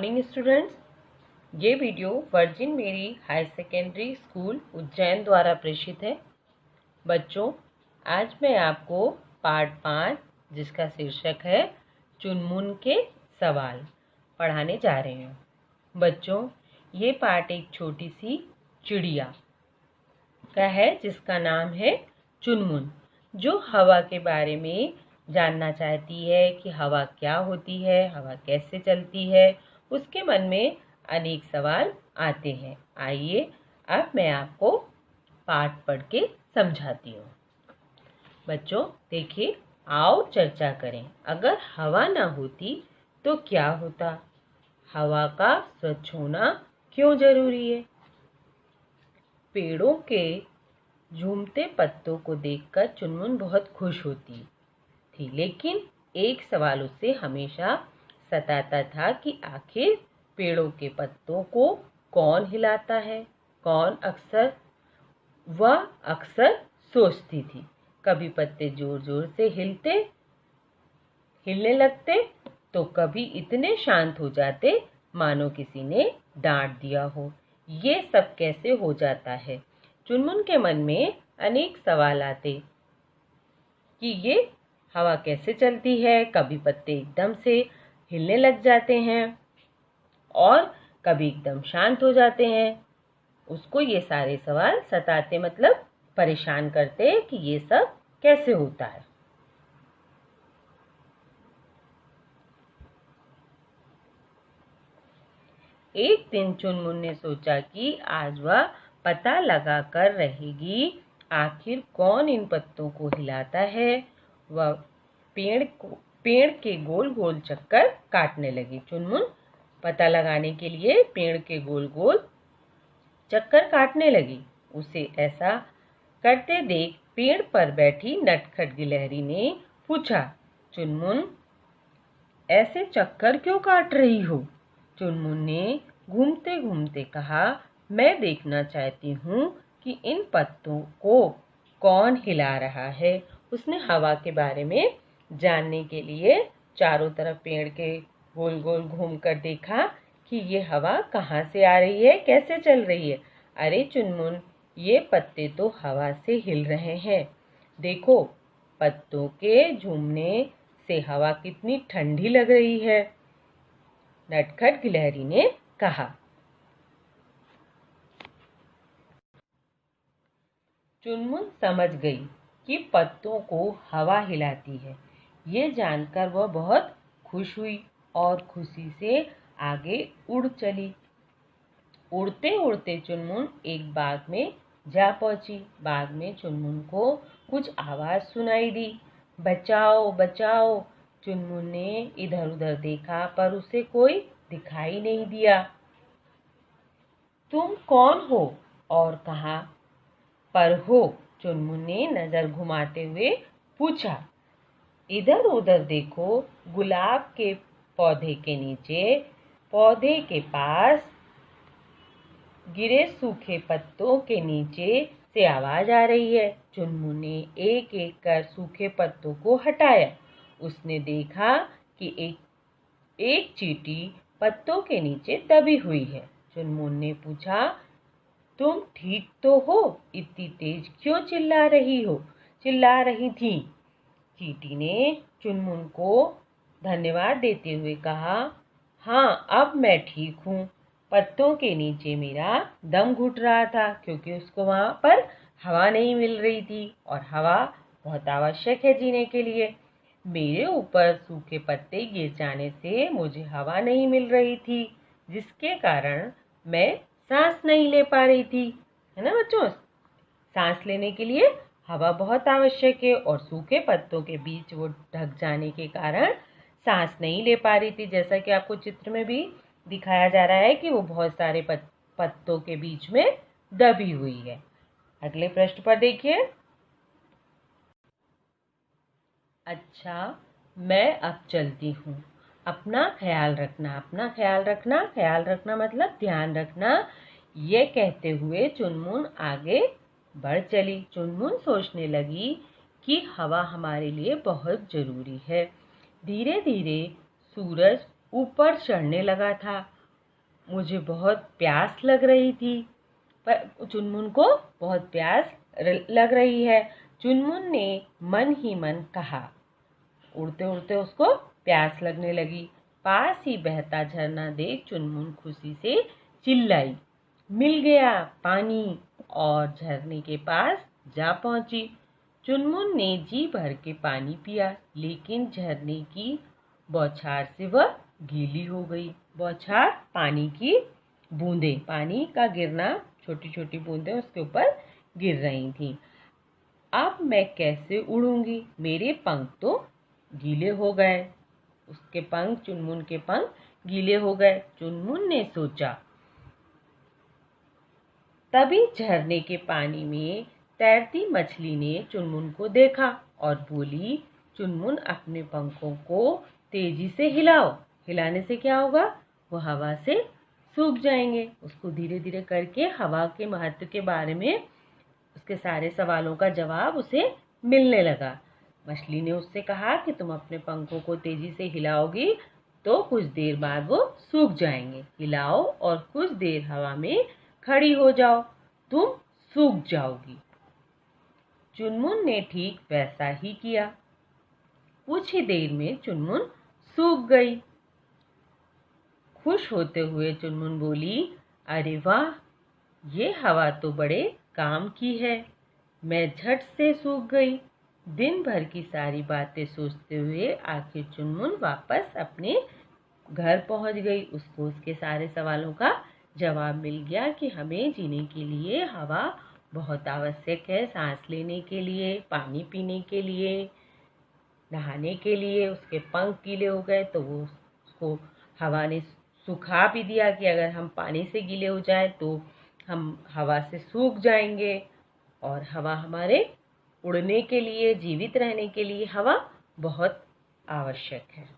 Morning students. ये video virgin मेरी higher secondary school Ujjain द्वारा प्रेषित है। बच्चों, आज मैं आपको पार्ट 5 जिसका शीर्षक है चुनमुन के सवाल पढ़ाने जा रहे हैं। बच्चों, ये पार्ट एक छोटी सी चिड़िया का है जिसका नाम है चुनमुन, जो हवा के बारे में जानना चाहती है कि हवा क्या होती है, हवा कैसे चलती है। उसके मन में अनेक सवाल आते हैं। आइए अब मैं आपको पाठ पढ़ के समझाती हूँ। बच्चों देखिए, आओ चर्चा करें। अगर हवा ना होती तो क्या होता? हवा का स्वच्छ होना क्यों जरूरी है? पेड़ों के झूमते पत्तों को देखकर चुनमुन बहुत खुश होती थी, लेकिन एक सवाल उसे हमेशा सताता था कि आखिर पेड़ों के पत्तों को कौन हिलाता है। वह अक्सर सोचती थी, कभी पत्ते जोर जोर से हिलने लगते तो कभी इतने शांत हो जाते मानो किसी ने डांट दिया हो। ये सब कैसे हो जाता है? चुनमुन के मन में अनेक सवाल आते कि ये हवा कैसे चलती है। कभी पत्ते एकदम से हिलने लग जाते हैं और कभी एकदम शांत हो जाते हैं। उसको ये सारे सवाल सताते, मतलब परेशान करते कि ये सब कैसे होता है। एक दिन चुनमुन ने सोचा कि आज वह पता लगा कर रहेगी आखिर कौन इन पत्तों को हिलाता है। वह पेड़ के गोल गोल चक्कर काटने लगी। चुनमुन पता लगाने के लिए पेड़ के गोल गोल चक्कर काटने लगी। उसे ऐसा करते देख पेड़ पर बैठी नटखट गिलहरी ने पूछा, चुनमुन ऐसे चक्कर क्यों काट रही हो? चुनमुन ने घूमते घूमते कहा, मैं देखना चाहती हूँ कि इन पत्तों को कौन हिला रहा है। उसने हवा के बारे में जानने के लिए चारों तरफ पेड़ के गोल गोल घूमकर देखा कि ये हवा कहाँ से आ रही है, कैसे चल रही है। अरे चुनमुन, ये पत्ते तो हवा से हिल रहे हैं। देखो, पत्तों के झूमने से हवा कितनी ठंडी लग रही है। नटखट गिलहरी ने कहा। चुनमुन समझ गई कि पत्तों को हवा हिलाती है। ये जानकर वह बहुत खुश हुई और खुशी से आगे उड़ चली। उड़ते उड़ते चुनमुन एक बाग में जा पहुंची। बाग में चुनमुन को कुछ आवाज सुनाई दी, बचाओ बचाओ। चुनमुन ने इधर उधर देखा पर उसे कोई दिखाई नहीं दिया। तुम कौन हो और कहाँ पर हो? चुनमुन ने नजर घुमाते हुए पूछा। इधर उधर देखो, गुलाब के पौधे के नीचे, पौधे के पास गिरे सूखे पत्तों के नीचे से आवाज आ रही है। चुनमुन ने एक एक कर सूखे पत्तों को हटाया। उसने देखा कि एक चींटी पत्तों के नीचे दबी हुई है। चुनमुन ने पूछा, तुम ठीक तो हो? इतनी तेज क्यों चिल्ला रही थी? चींटी ने चुनमुन को धन्यवाद देते हुए कहा, हाँ अब मैं ठीक हूँ। पत्तों के नीचे मेरा दम घुट रहा था क्योंकि उसको वहाँ पर हवा नहीं मिल रही थी और हवा बहुत आवश्यक है जीने के लिए। मेरे ऊपर सूखे पत्ते गिर जाने से मुझे हवा नहीं मिल रही थी, जिसके कारण मैं सांस नहीं ले पा रही थी। है ना बच्चों, सांस लेने के लिए हवा बहुत आवश्यक है और सूखे पत्तों के बीच वो ढक जाने के कारण सांस नहीं ले पा रही थी। जैसा कि आपको चित्र में भी दिखाया जा रहा है कि वो बहुत सारे पत्तों के बीच में दबी हुई है। अगले पृष्ठ पर देखिए। अच्छा, मैं अब चलती हूँ। अपना ख्याल रखना। ख्याल रखना मतलब ध्यान रखना। ये कहते हुए चुनमुन आगे बढ़ चली। चुनमुन सोचने लगी कि हवा हमारे लिए बहुत जरूरी है। धीरे धीरे सूरज ऊपर चढ़ने लगा था मुझे बहुत प्यास लग रही थी। पर चुनमुन को बहुत प्यास लग रही है। चुनमुन ने मन ही मन कहा। उड़ते उड़ते उसको प्यास लगने लगी। पास ही बहता झरना देख चुनमुन खुशी से चिल्लाई, मिल गया पानी, और झरने के पास जा पहुंची। चुनमुन ने जी भर के पानी पिया, लेकिन झरने की बौछार से वह गीली हो गई। बौछार पानी की बूंदें, पानी का गिरना, छोटी छोटी बूंदें उसके ऊपर गिर रही थीं। अब मैं कैसे उड़ूंगी, मेरे पंख तो गीले हो गए। उसके पंख, चुनमुन के पंख गीले हो गए। चुनमुन ने सोचा। तभी झरने के पानी में तैरती मछली ने चुनमुन को देखा और बोली, चुनमुन अपने पंखों को तेजी से हिलाओ। हिलाने से क्या होगा, वो हवा से सूख जाएंगे। उसको धीरे धीरे करके हवा के महत्व के बारे में उसके सारे सवालों का जवाब उसे मिलने लगा। मछली ने उससे कहा कि तुम अपने पंखों को तेजी से हिलाओगी तो कुछ देर बाद वो सूख जाएंगे। हिलाओ और कुछ देर हवा में खड़ी हो जाओ, तुम सूख जाओगी। चुनमुन ने ठीक वैसा ही किया। कुछ ही देर में चुनमुन सूख गई। खुश होते हुए चुनमुन बोली, अरे वाह, ये हवा तो बड़े काम की है। मैं झट से सूख गई। दिन भर की सारी बातें सोचते हुए आखिर चुनमुन वापस अपने घर पहुंच गई। उसको उसके सारे सवालों का जवाब मिल गया कि हमें जीने के लिए हवा बहुत आवश्यक है, सांस लेने के लिए, पानी पीने के लिए, नहाने के लिए। उसके पंख गीले हो गए तो वो उसको हवा ने सुखा भी दिया कि अगर हम पानी से गीले हो जाए तो हम हवा से सूख जाएंगे। और हवा हमारे उड़ने के लिए, जीवित रहने के लिए हवा बहुत आवश्यक है।